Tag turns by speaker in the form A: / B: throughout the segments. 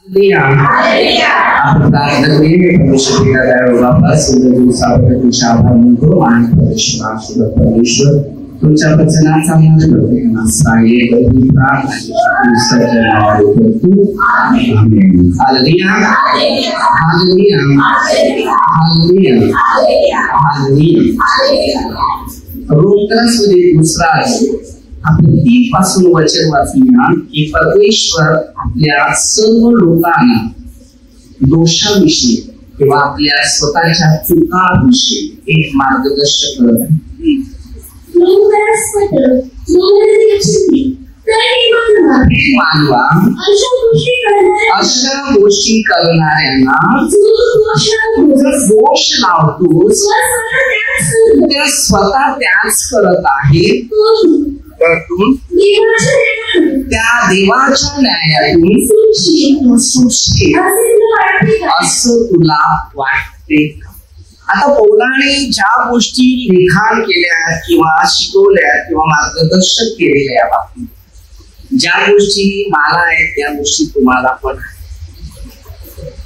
A: आपण प्रार्थना करूया. परमेश्वर पिता दयाळू बाबा, सुंदर दिवसाबद्दल तुमचा आभार मानतो. आणि परमेश्वर परमेश्वर तुमच्या वचनाचा आम्हाला कळवण्यास सांगितले ही प्रार्थना ईश्वराच्या नावाने करतो. आमेन. हालेलुया हालेलुया हालेलुया हालेलुया. रोमकरांमध्ये दुसरा आपण 3 पासून वचन वाचूया की परमेश्वर आपल्या सर्व लोकांना दोषाविषयी किंवा आपल्या स्वतःच्या चुकांविषयी एक मार्गदर्शन करत आहे. मानवा अशा गोष्टी करणाऱ्यांना दोष लावतोस, त्या स्वतः त्याच करत आहेत. त्या देवाच्या न्यायातून सुटशील असं तुला वाटते का? आता पौलाने ज्या गोष्टी लिखाण केल्या किंवा शिकवल्या किंवा मार्गदर्शन केलेल्या या बाबतीत, ज्या गोष्टी मला आहेत त्या गोष्टी तुम्हाला पण आहेत.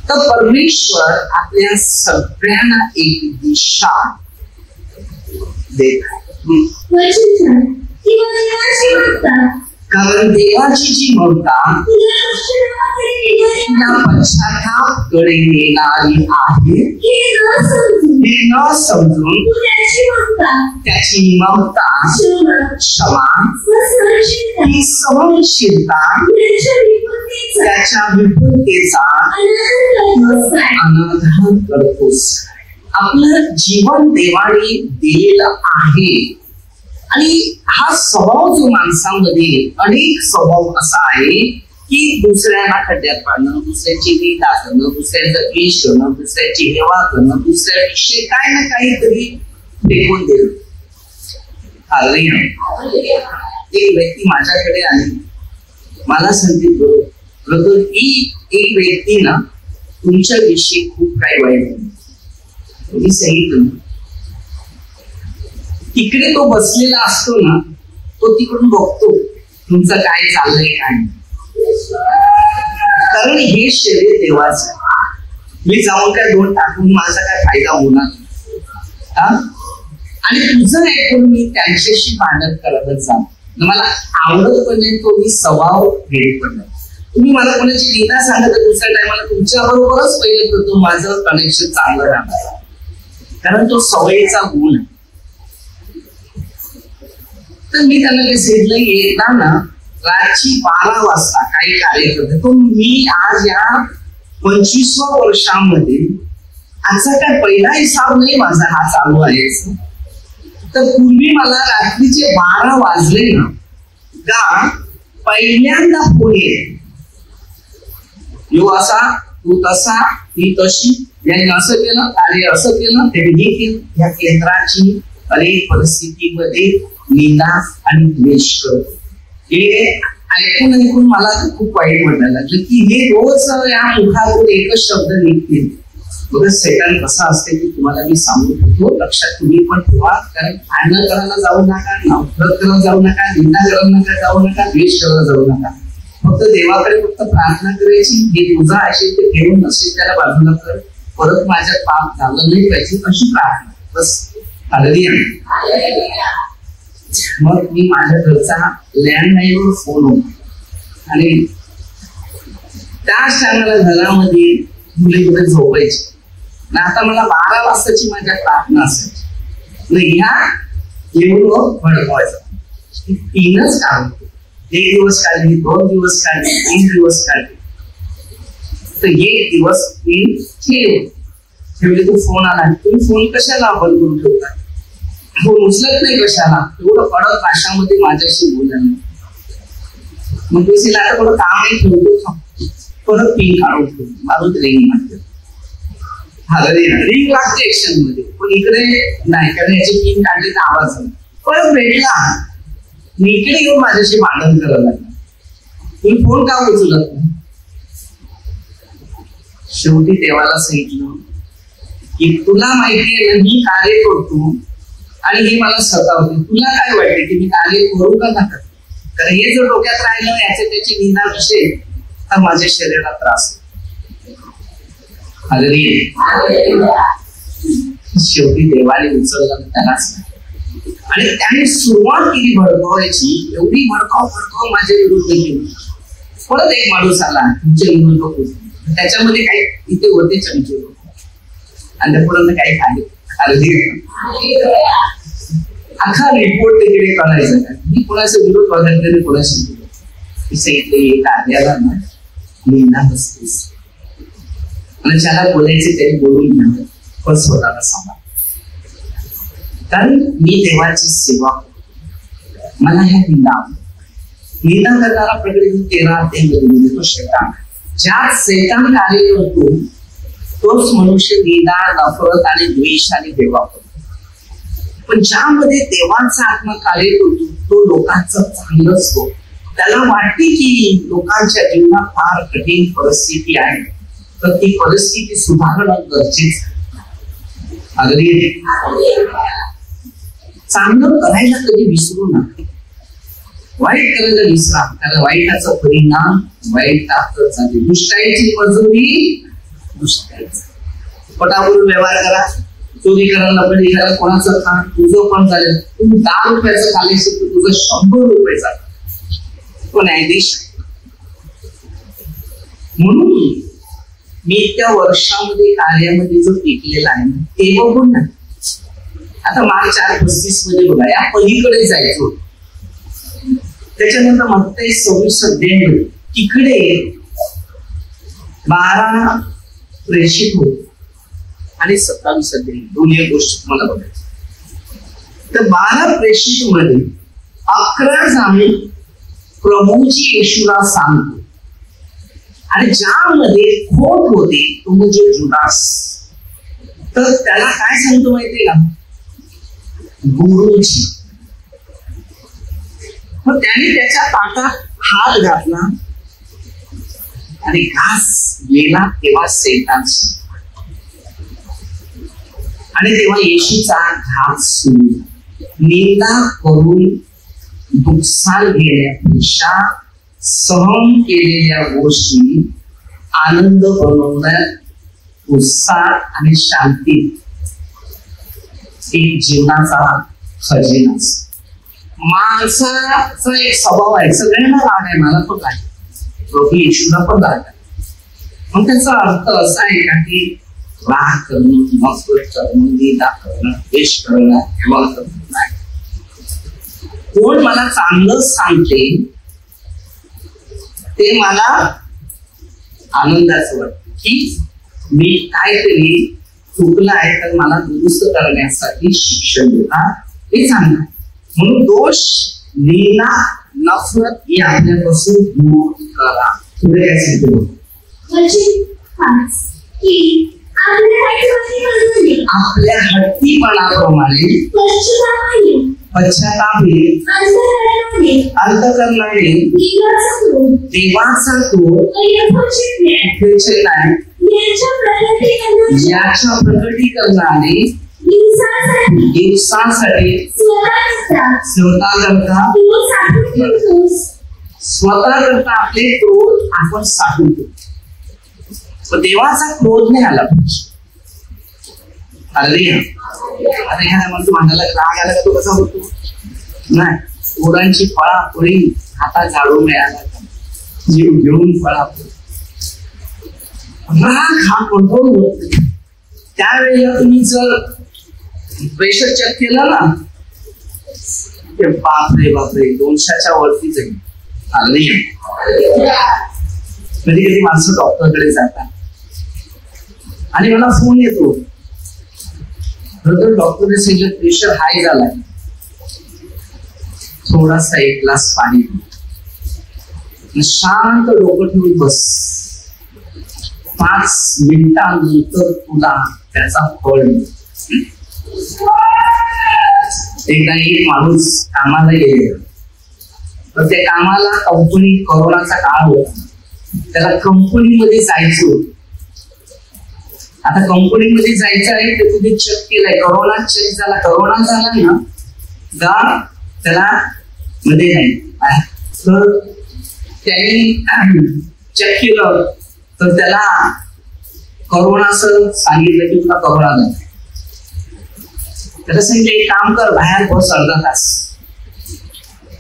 A: तर परमेश्वर आपल्या सगळ्यांना एक दिशा देत आहे. कारण देवाची जी ममता पश्चातापकडे नेणारी आहे, हे न समजून त्याची ममता, क्षमा, ही सहनशीलता त्याच्या विपुलतेचा अनादर करतोस. आपलं जीवन देवाने दिलेलं आहे आणि हा स्वभाव जो माणसामध्ये अनेक स्वभाव असा आहे की दुसऱ्यांना खड्ड्यात पाडणं, दुसऱ्याची निंदा करणं, दुसऱ्यांचा द्वेष करणं, दुसऱ्याची हेवा करणं, दुसऱ्याविषयी काय ना काहीतरी फेकून देणं. एक व्यक्ती माझ्याकडे आली, मला सांगते ब्रदर, ही एक व्यक्ती ना तुमच्याविषयी खूप काही वाईट आहे. मी सांगितलं तिकडे तो बसलेला असतो ना, तो तिकडून बघतो तुमचं काय चाललंय काय. कारण हे शरीर देवाचं, मी जाऊन काय दोन टाकून माझा काय फायदा होणार. आणि तुझं ऐकून मी त्यांच्याशी भांडण करतच जा. मला आवडत पण नाही तो मी स्वभाव भेट पण नाही. तुम्ही मला कोणाची निंदा सांगत दुसऱ्या टायमाला तुमच्या बरोबरच पहिले करतो, माझं कनेक्शन चांगलं राहणार. कारण तो सवयीचा गुण आहे. तर मी त्यांना काय सांगितलं, एकदा ना रात्री 12 वाजता काही कार्यक्रम, तो मी आज या 25व्या वर्षामध्ये आजचा काय पहिला हिसाब नाही माझा हा चालू आहे. तर पूर्वी मला रात्रीचे 12 वाजले ना का पहिल्यांदा फोन येईल, यो असा तू तसा ही तशी, यांनी असं केलं, कार्य असं केलं, त्यांनी हे केलं. या केंद्राची अनेक परिस्थितीमध्ये निंदा आणि द्वेष करतो. हे ऐकून मला खूप वाईट वाटायला लागलं की हे रोज या मुखातून एकच शब्द निघतील. बघा सेकंड कसा असते की तुम्हाला मी सांगू शकतो, लक्षात तुम्ही पण ठेवा. कारण भांडण करायला जाऊ नका, नफरत करायला जाऊ नका, निंदा करायला नका जाऊ नका, द्वेष करायला जाऊ नका. फक्त देवाकडे फक्त प्रार्थना करायची, हे तुझं असेल ते घेऊन नसेल त्याला बाजूला कर, परत माझ्या पाप झालं नाही पाहिजे अशी प्रार्थना बस. हालेलुया. मग मी माझ्या घरचा लँडलाईनवर फोन होता आणि त्याच टायमाला घरामध्ये मुली कुठे झोपायची. आता मला 12 वाजताची माझ्या प्रार्थना असायची. ह्या येऊन भडकवायचं. 3च काम, 1 दिवस काढली, 2 दिवस काढली, 3 दिवस काढली. तर 1 दिवस मी ठेवले. तो फोन आला, तुम्ही फोन कशाला बंद करून ठेवता, फोन उचलत नाही कशाला, एवढं कडक भाषामध्ये माझ्याशी बोलला. मग तुझीला आता थोडं काम नाही ठेवतो, परत पिन काढून ठेवतो, मारून रिंग मारते. रिंग लागते एक्शन मध्ये, पण इकडे नाही, कारण याची पिन काढली तर आवाज झाला. परत भेटला, मी इकडे येऊन माझ्याशी भांडण करायला लागला, तुम्ही फोन का उचलत नाही. शेवटी देवाला सांगितलं की तुला माहिती आहे ना मी कार्य करतो आणि हे मला सतावते, तुला काय वाटते की मी कार्य करू का नका. कारण हे जर डोक्यात राहिलं याचे त्याची निंदा असेल तर माझ्या शरीराला त्रास होतो. शेवटी देवाने उचललं त्यालाच आणि त्याने सुरुवात केली भडकवायची. एवढी भडकाव माझ्या विरुद्ध केली. परत एक माणूस आला तुमच्या विरुद्ध होतो, त्याच्यामध्ये काही इथे होते चमचे आणि त्या पुढे काही खाली अख्खा रिपोर्ट तिकडे करायचा का मी कोणाचा विरोध बघायला कोणाशी सांगितलं कार्याला ना मीना बसतेस आणि ज्याला बोलायचे तरी बोलून घ्यावं पण स्वतःला सांभाळ. कारण मी देवाची सेवा मला ह्या निंदा करणारा प्रकट 13 अध्याय तो शैतान. ज्यात शैतान कार्य करतो तोच मनुष्य निंदा नफरत आणि द्वेषाने देवा करतो. पण ज्यामध्ये देवाचा आत्मा कार्य करतो तो लोकांचं चांगलंच होतो. त्याला वाटते की लोकांच्या जीवनात फार कठीण परिस्थिती आहे तर ती परिस्थिती सुधारणं गरजेचं आहे. चांगलं करायला कधी विसरू नका, वाईट करायला विसरा. कारण वाईटाचा परिणाम वाईटातच झाले. दुष्टाईची मजुरी दुष्टाईच. पटावरून व्यवहार करा, चोरी करा, लपडी करा, कोणाचं खा, तुझं पण चालेल. तू 10 रुपयाचं खाल्ल्याशी तुझं 100 रुपयाचा तो न्यायाधीश आहे. म्हणून मी त्या वर्षामध्ये कार्यामध्ये जो टिकलेला आहे ते बघून ना आता मार्च 4:35 मध्ये बघा या पलीकडे जायचो. त्याच्यानंतर मत्तई 26:92 तिकडे 12 प्रेषित होते आणि 27 अध्याय दोन्ही गोष्टी तुम्हाला बघायच्या. तर 12 प्रेषित मध्ये 11 जाऊन प्रभूची येशूला सांगतो आणि ज्यामध्ये खोट होते तो म्हणजे जुडास. तर त्याला काय सांगतो माहितीये का गुरुजी. मग त्याने त्याच्या ताटात हात घातला आणि घास गेला तेव्हा सैतानशी आणि तेव्हा येशूचा घास सुरू. निंदा करून नुकसान घेण्यापेक्षा सहन केलेल्या गोष्टी आनंद बनवण्यात उत्साह आणि शांती एक जीवनाचा खजिना. माणसाचा एक स्वभाव आहे, सगळ्यांना राग आहे, मला पण आहे, प्रभू येशूला पण राग आहे. मग त्याचा अर्थ असा आहे का की राग करणं, नफरत करणं, निंदा करणं, द्वेष करणं, व्यवहार करणं नाही. कोण मला चांगलं सांगते ते मला आनंदाचं वाटतं की मी काहीतरी चुकलं आहे तर मला दुरुस्त करण्यासाठी शिक्षण देतात हे चांगलं. म्हणून दोष, निंदा, नफरत ही आपल्यापासून दूर करा. पुढे काय सांगतो आपल्या हट्टीपणाप्रमाणे पश्चाताप अंतःकरणाने देवाचा याच्या प्रकटीकरणाने दिवसासाठी स्वतः करता आपले क्रोध आपण साठवून ठेवतो. देवाचा क्रोध नाही आला पाहिजे. आता एखाद्या माणूस भांडायला राग आला तो कसा होतो नाही. पोरांची फळाफळी हातात झाडू मिळाला जीव घेऊन फळाफळी. राग हा कंट्रोल होत नाही. त्यावेळेला तुम्ही जर प्रेशर चेक केलं ना ते बापरे 200च्या वरती जाईल. कधी कधी माणसं डॉक्टरकडे जातात आणि मला फोन येतो डॉक्टरने सांगितलं प्रेशर हाय झालाय, थोडासा 1 ग्लास पाणी शांत डोकं ठेवून बस. 5 मिनिटांनंतर तुला त्याचा फळ मिळेल. एकदा एक माणूस कामाला गेले तर त्या कामाला कंपनी कोरोनाचा काळ होता. त्याला कंपनीमध्ये जायचं. आता कंपनीमध्ये जायचं आहे ते तुम्ही चेक केलंय, कोरोना चेक झाला. कोरोना झाला ना का त्याला मध्ये नाही तर त्यांनी चेक केलं तर त्याला करोनाचं सांगितलं की तुला करोना झाला, त्याला सांगितलं एक काम कर, बाहेर बस अर्धा तास,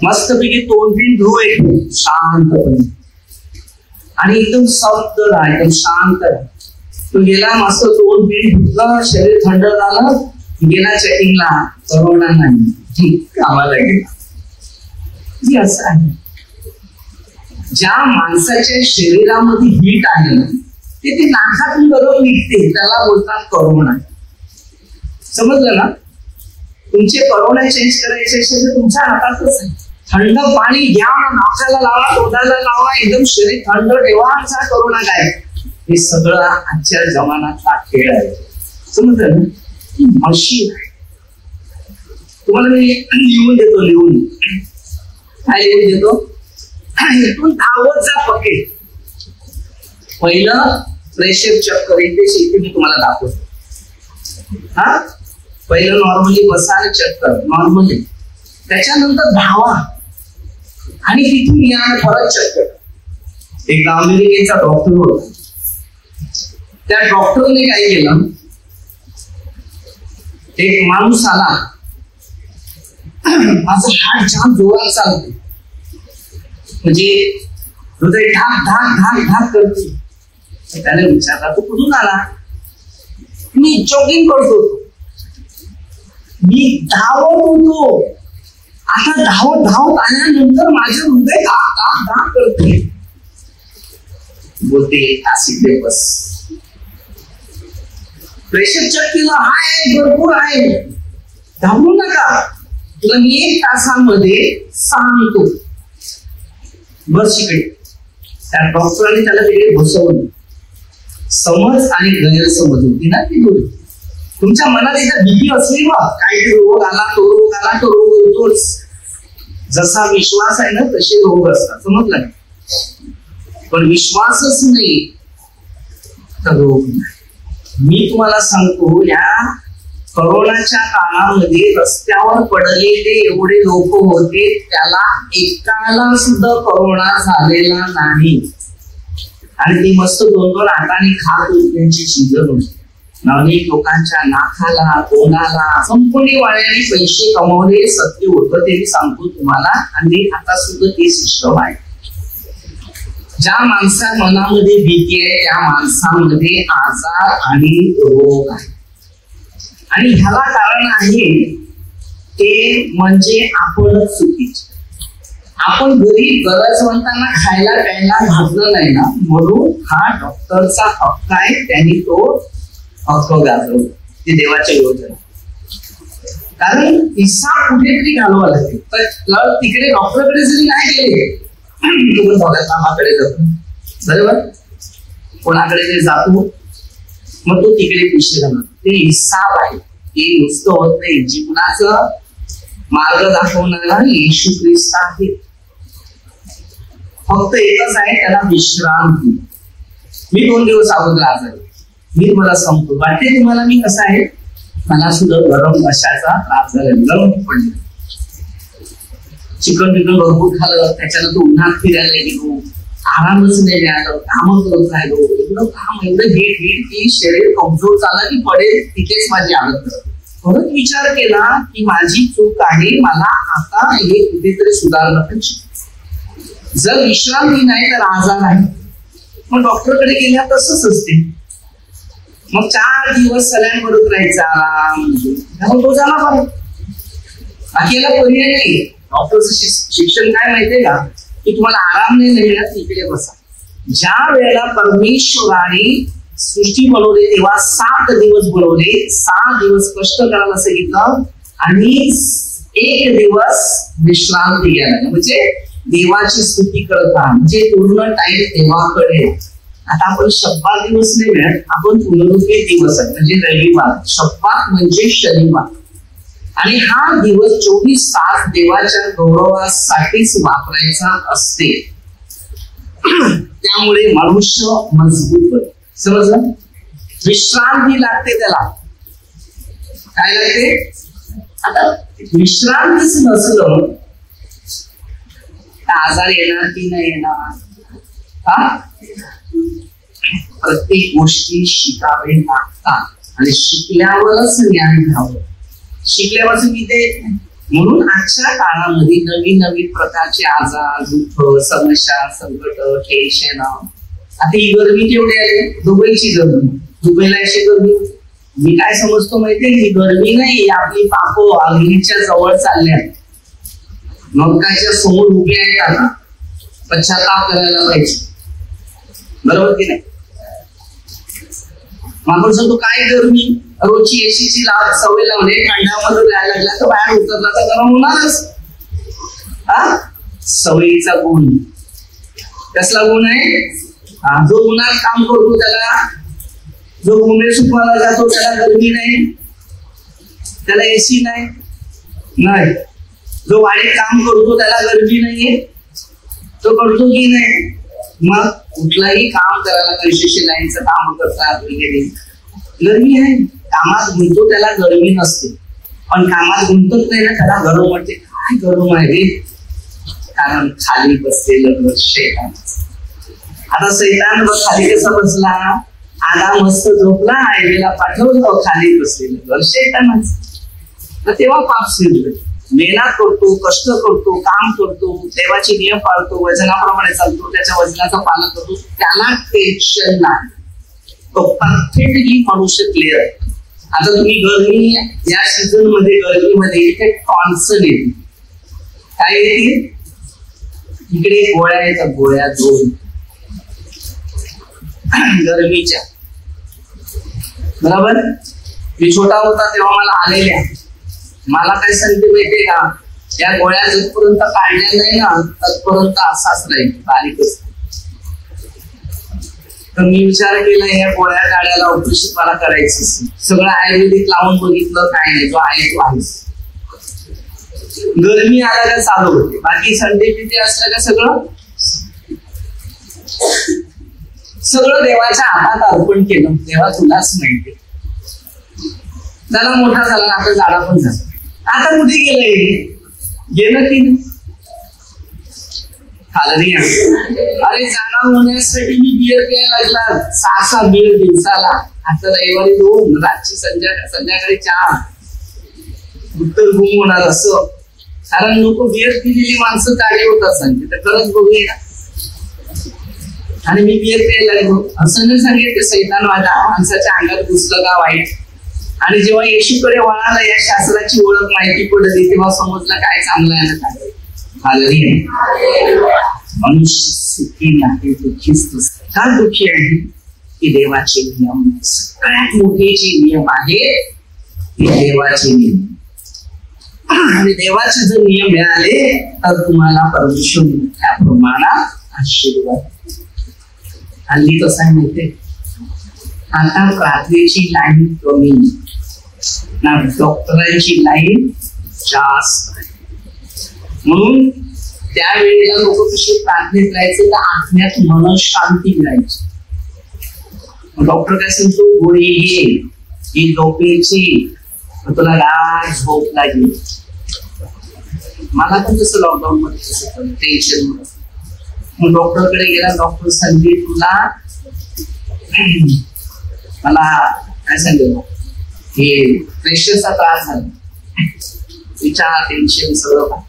A: मस्तपैकी तोंड बिन धुव एक शांतपणे आणि एकदम सक्त राहा, एकदम शांत राहा. तो गेला, मस्त तोंड बिन धुतलं, शरीर थंड झालं, गेला चेकिंगला, करोना नाही, कामाला गेला. असं आहे. ज्या माणसाच्या शरीरामध्ये हीट आहे ना, ते नाकातून गरम निघते, त्याला बोलतात करोना. समजलं ना? तुमचे करोना चेंज करायचे असेल तर तुमच्या हातातच आहे. थंड पाणी घ्या, नाकाला लावा, तोंडाला लावा, एकदम शरीर थंड ठेवा, असा करोना काय. हे सगळं आजच्या जमान्यातला खेळ आहे. समजलं ना? मशीन आहे. तुम्हाला मी लिहून देतो, लिहून काय लिहून देतो, इथून धावत जा पके. पहिलं प्रेशर चेक करेल ते मी तुम्हाला दाखवतो. हा, पहिलं नॉर्मली बसा आणि चेक कर, नॉर्मली. त्याच्यानंतर धावा आणि तिथून या परत चेक कर. एक अमेरिकेचा डॉक्टर होता, त्या डॉक्टरने काय केलं, एक माणूस आला, माझं हात जाम जोरात चालते, म्हणजे हृदय ढाक ढाक ढाक ढाक करते. त्याने विचारला, तू कुठून आला? मी जॉगिंग करतो, मी धावत होतो, आता धावत धावत आल्यानंतर माझे हृदय धाक धाक धाक करते. बोलते तासिकडे बस, प्रेशर चेक केलं, आहे भरपूर आहे, धावू नका, तुला मी 1 तासामध्ये सांगतो, बस इकडे. त्या डॉक्टरांनी त्याला तिकडे बसवलं. समज आणि गैरसमज होती ना ती थोडी. तुमच्या मनात एकदा भीती असली, मग काही रोग आला, तो रोग आला, तो रोग होतोच. जसा विश्वास आहे ना तसे रोग असतात. समजलं? पण विश्वासच नाही तर रोग नाही. मी तुम्हाला सांगतो, या करोनाच्या काळामध्ये रस्त्यावर पडलेले एवढे लोक होते, त्याला एकाला सुद्धा करोना झालेला नाही. आणि ती मस्त 2-2 हाताने खात होती, त्यांची सीजन होती. अनेक लोकांच्या नाकाला, तोंडाला संपूर्ण वाळ्याने पैसे कमवले सत्य होतं, ते मी सांगतो तुम्हाला. आणि आता सुद्धा ते सिस्टम आहे. ज्या माणसा मनामध्ये भीती आहे त्या माणसामध्ये आजार आणि रोग आहे. आणि ह्याला कारण आहे ते म्हणजे आपणच चुकीचे. आपण घरी गरजवंतांना खायला प्यायला घातलं नाही ना, म्हणून हा डॉक्टरचा हक्क आहे, त्यांनी तो हक्क गाजवला. ती देवाच्या योजना. कारण पैसा कुठेतरी घालवा लागते, तर तिकडे डॉक्टरकडे जरी नाही गेले, तुम्ही कामाकडे जातो, बरोबर, कोणाकडे ते जातो, मग तो तिकडे पैसे घालतो. ते हिसाब आहे, ते नुसतं होत नाही. जीवनाचं मार्ग दाखवणारा येशू ख्रिस्त आहे. फक्त एकच आहे, त्याला विश्रांती. मी 2 दिवस अगोदर आजारी, मी तुम्हाला सांगतो, वाटते तुम्हाला मी कसा आहे, मला सुद्धा गरम कशाचा त्रास झाला, गरम पडले, चिकन बिकन भरपूर खाल्लं, त्याच्यानंतर उन्हात फिरायला गेलो, आरामच नाही मिळालं, काम करत राहिलो, एवढं काम, एवढं हेट की शरीर कमजोर झालं की पडेल तिथेच माझी हालत. परत विचार केला की माझी चूक आहे, मला आता हे कुठेतरी सुधारलं पाहिजे. जर विश्रांती नाही तर आजार आहे. मग डॉक्टरकडे गेल्या तसंच असते. मग 4 दिवस सलाईन भरत राहायचा, तो झाला बरं, बाकीला पर्याय नाही. डॉक्टरचं शिक्षण काय माहितीये का, की तुम्हाला आराम नाही मिळत, इकडे बसा. ज्या वेळेला परमेश्वराने सृष्टी बनवली तेव्हा 7 दिवस बनवले, 6 दिवस कष्ट करायला सांगितलं आणि 1 दिवस विश्रांती घ्यायला, म्हणजे देवाची स्तुती करत राहा, म्हणजे पूर्ण टाइम देवाकडे. आता आपण शब्दात दिवस नाही मिळत, आपण पुनरुत्थित दिवस आहे, म्हणजे रविवार. शब्दात म्हणजे शनिवार. आणि हा दिवस 24 तास देवाच्या गौरवासाठीच वापरायचा असते. त्यामुळे मनुष्य मजबूत होते. समजलं? विश्रांती लागते त्याला. काय लागते? आता विश्रांतीच नसलं आजार येणार की नाही येणार, हा प्रत्येक गोष्टी शिकावे लागतात आणि शिकल्यावरच ज्ञान घ्यावं. शिकल्यावरच मी ते म्हणून आजच्या काळामध्ये नवीन नवीन प्रकारचे आजार, दुःख, समस्या, संकट, टेन्शन. आता ही गरमी केवढी आली, दुबईची गरमी. दुबईला अशी गरमी, मी काय समजतो माहितीये, ही गरमी नाही, आपली पाप अग्नीच्या जवळ चालल्या, नरकाच्या समोर उभे आहेत. आता पश्चाताप करायला पाहिजे, बरोबर की नाही. आपण सांगतो काय गरमी, रोजची एसीची सवय लावणे, खंडामध्ये राहायला लागला तर बाहेर उतरला तर गरम होणारच. सवयीचा गुण. कसला गुण आहे? जो उन्हात काम करतो त्याला, जो उमेश सुकवायला जातो त्याला गरमी नाही, त्याला एसी नाही. जो वाडीत काम करतो त्याला गरमी नाहीये, तो करतो की नाही. मग कुठलाही काम करायला पैशाची लाईनचं काम करतात वगैरे, गरमी आहे. कामात गुंतो त्याला गरमी नसते, पण कामात गुंतत नाही ना त्याला गरम वाटते. काय गरम आहे रे? कारण खाली बसलेलं शैतान. आता शैतान खाली कसा बसला, आला मस्त झोपला, आईला पाठवलं, खाली बसलेलं शैतानच. तर तेव्हा पाप शिरलं. मेहनत करतो, कष्ट करतो, काम करतो, देवाचे नियम पाळतो, वजनाप्रमाणे चालतो, त्याच्या वजनाचं पालन करतो, त्याला टेन्शन नाही. तो परफेक्टली मनुष्य क्लिअर. आता तुम्ही गरमी या सीझन मध्ये, गरमीमध्ये इथे टॉन्सन येते. काय येते? इकडे गोळ्या येतात, गोळ्या 2 गरमीच्या, बरोबर. मी छोटा होता तेव्हा मला आलेल्या, मला काय सांगते माहितीये का, या गोळ्या जोपर्यंत काढल्या नाही ना तत्पर्यंत असाच राहील, बारीकच. तर मी विचार केला या गोळ्या काढायला ऑपरेशन मला करायचं. सगळं आयुर्वेदिक लावून बघितलं, काय नाही, जो आहे तो आहेच. गरमी आला का चालू होते, बाकी संडे पिते असलं का सगळं देवाच्या हातात अर्पण केलं. देवा तुलाच माहिती. झाला मोठा झाला, आता झाडा पण झाला. आता कुठे गेलंय? गेलं की अरे जाणार होण्यासाठी मी बियर प्यायला लागला, 6 बियर दिवसाला. आता रविवारी 2, रातची संध्याकाळी 4. उत्तर गुम होणार असं. कारण लोक बियर पिलेली माणसं ताडी होतात सांगते, तर खरंच बघूया. आणि मी बियर प्यायला लागलो असं नाही सांगितलं. सैतान माझ्या माणसाच्या अंगात घुसलं का वाईट. आणि जेव्हा येशूकडे वळाला, या शास्त्राची ओळख माहिती पडली, तेव्हा समजलं काय चांगलं आहे ना काय. मनुष्य सुखी नाही, दुःखीच नसते. का दुःखी आहे? की देवाचे नियम. सगळ्यात मोठे जे नियम आहे ते देवाचे नियम. आणि देवाचे जर नियम मिळाले तर तुम्हाला परमेश्वर मोठ्या प्रमाणात आशीर्वाद. हल्ली कसं आहे माहितीये, आता प्रार्थनेची लाईन कमी ना, डॉक्टरांची लाईन जास्त आहे. म्हणून त्यावेळेला लोक कशी प्रार्थनेत राहायचे तर आत्म्यात मन शांती मिळायची. डॉक्टर काय सांगतो, गोळी घे, ही झोपेची, तुला गाढ झोप लागेल. मला पण तसं लॉकडाऊन मध्ये टेन्शन. मग डॉक्टरकडे गेला, डॉक्टर सांगते तुला, मला काय सांगितलं, हे प्रेशरचा त्रास झाला, विचार, टेन्शन सगळं.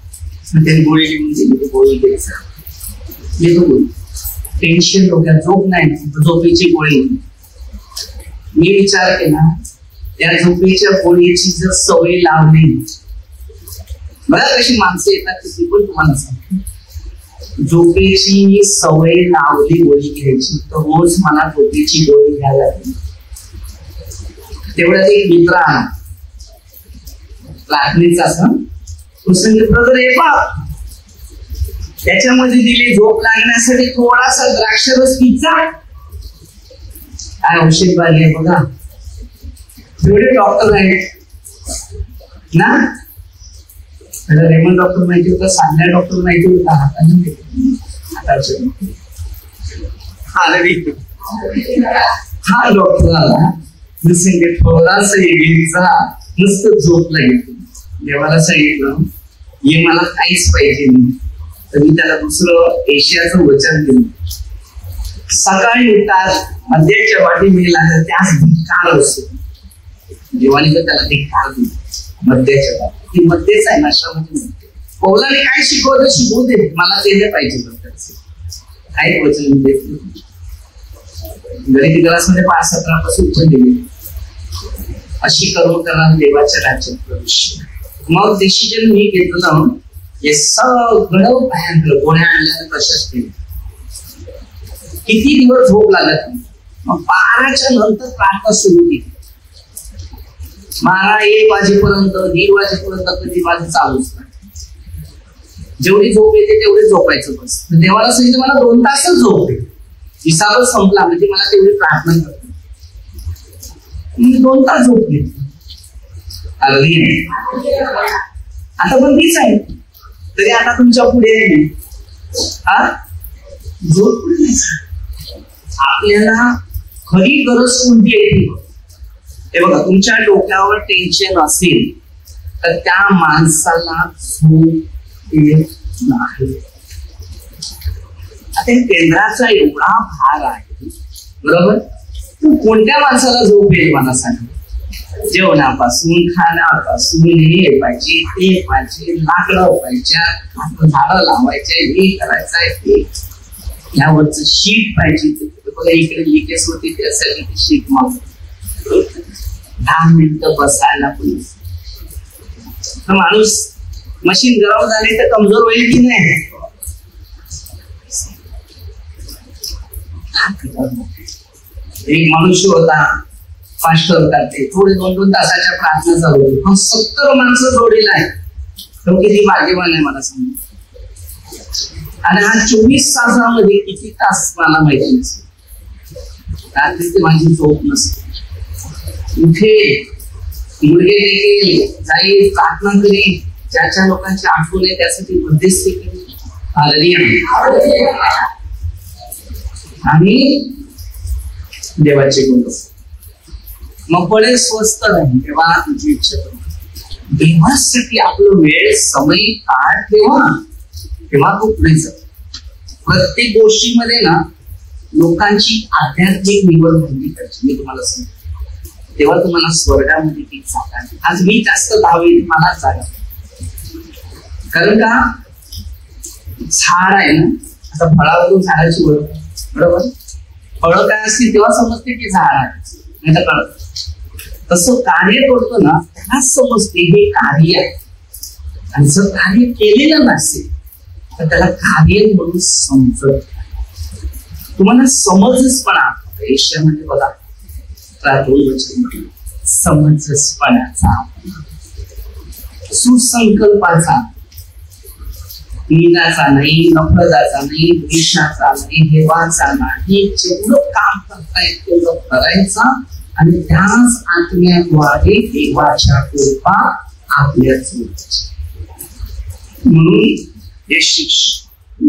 A: त्यांनी गोळी लिहून दिली, गोळी घ्यायचं. घेतो गोळी. टेन्शन डोक्यात, झोप नाही, झोपेची गोळी. मी विचार केला, या झोपेच्या गोळीची जर सवय लावली, बघा कशी माणसं येतात ती पण तुम्हाला सांगतो. झोपेची सवय लावली गोळी घ्यायची, तर रोज मला झोपेची गोळी घ्यायला लागली. तेवढ्यात एक मित्र आला, प्रार्थनेचा असं ब्रदर हे बाप, त्याच्यामध्ये दिली झोप लागण्यासाठी थोडासा द्राक्षरस पिझ्झा. काय औषध बागे बघा, एवढे डॉक्टर आहेत ना. रेमन डॉक्टर माहिती होता, साध्या डॉक्टर माहिती होता, हा डॉक्टर आला, थोडासा नुसतं झोप लागेल. देवाला सांगितलं हे मला काहीच पाहिजे नाही, तर मी त्याला दुसरं एशियाचं वचन दिलं. सकाळी उठतात, मध्याच्या वाटी मिळाला तर त्यास धिक्कार असतो. देवाने तर त्याला धिक्कार दिला. मध्याच्या वाटी ती मध्येच आहे नशामध्ये. पौलाने काय शिकवलं शिकवू दे, मला ते नाही पाहिजे. काय वचन देत गणित क्लासमध्ये 5-17 पासून पण दिले. अशी कर्म करणार देवाच्या राज्यात प्रवेश. मग डिसिजन मी घेतलं, हे सगळं भयंकर गोळ्या आणल्या कशाच केलं. किती दिवस झोप लागत नाही. मग 12च्या नंतर प्रार्थना सुरू केली. 12-1 वाजेपर्यंत 1:30 वाजेपर्यंत कधी माझं चालूच नाही. जेवढी झोप येते तेवढी झोपायचं बस. देवाला सांगितलं मला 2 तासच झोप येते. हिसाबच संपला म्हणजे मला तेवढी प्रार्थना करते. मी 2 तास झोप घेतली. अगदी नाही आता पण तीच आहे. तरी आता तुमच्या पुढे झोप नाही. आपल्याला खरी गरज कोणती आहे हे बघा. तुमच्या डोक्यावर टेन्शन असेल तर त्या माणसाला झोप येत नाही. आता केंद्राचा एवढा भार आहे बरोबर. कोणत्या माणसाला झोप येईल मला सांगा. जेवणापासून खाण्यापासून हे पाहिजे ते पाहिजे, लाकडं पाहिजे, झाडं लावायचे, हे करायचंय ते, यावरच शीट पाहिजे. बघा इकडे लिकेज होते त्यासाठी ती शीट मग 10 मिनिटं बसायला पण माणूस मशीन गरम झाली तर कमजोर होईल की नाही. एक मनुष्य होता, पास्टर करते, थोडे 2-2 तासाच्या प्रार्थना चालू होती. 70 माणसं जोडीला आहे. तो किती भाग्यवान आहे मला सांग. आणि हा 24 तासामध्ये किती तास मला माहिती नसते. रात्री माझी झोप नसते. उठे मुलगे देखील जाईल, प्रार्थना करी, ज्याच्या लोकांची आठवण आहे त्यासाठी मध्यस्थी करी. आणि देवाचे गुण मग पडेल स्वस्त नाही. तेव्हा तुझी इच्छा देवासाठी आपलं वेळ समय काळ तेव्हा तू पुढे जा. प्रत्येक गोष्टीमध्ये ना लोकांची आध्यात्मिक निवड माहिती करायची. मी तुम्हाला सांगतो तेव्हा तुम्हाला स्वर्गामध्ये ती जागा. आज मी जास्त दहावी मला जागा. कारण का झाड आहे ना, आता फळावरून झाडाची ओळख बरोबर. फळं काय असतील तेव्हा समजते की झाड आहे, नाही तर कळत. तसं कार्य करतो ना त्याला समजते हे कार्य आहे. आणि जर कार्य केलेलं नसेल तर त्याला कार्य म्हणून समजत. तुम्हाला समजसपणा एशियामध्ये बघा समंजसपणाचा, सुसंकल्पाचा, निंदाचा नाही, नफरताचा नाही, द्वेषाचा नाही, देवाचा नाही. जेवढं काम करता येईल तेवढं करायचा आणि त्याच आत्म्याद्वारे देवाच्या कृपा आपल्याच म्हणून हे शिक्षण